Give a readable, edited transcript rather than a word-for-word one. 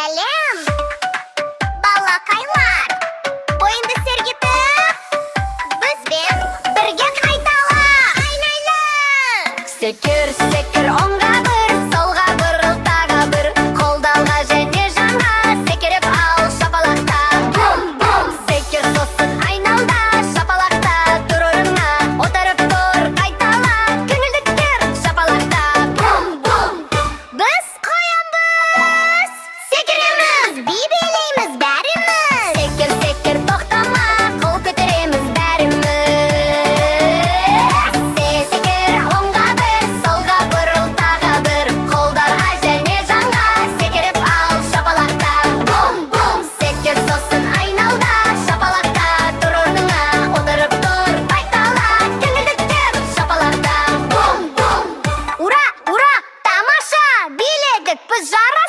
сәлем, балақайлар. Бойыңды сергітіп, бізбен бірге қайталап. Айналып! Секір, секір, оңға бір, солға бұрыл, тағы бір. Қолдалға және жанға секіріп ал шапалақта. Бум, бум! Секір сосын айналда, шапалақта тұр орныңа. Отырып тұр, қайталап, көңілдіктер шапалақта. Бум, бум! Біз қоянбыз, секіреміз, би билейміз бәріміз. Секір, секір, тоқтама, қол көтереміз бәріміз. Секір, оңға бір, солға бұрыл, тағы бір. Қолдарға және жанға секіріп ал шапалақта. Бум, бум! Секір сосын айналда, шапалақта тұр орныңа. Отырып тұр, қайтала, көңілдіктер шапалақта. Бум, бум! Ура, ура! Тамаша! Биледік біз жара!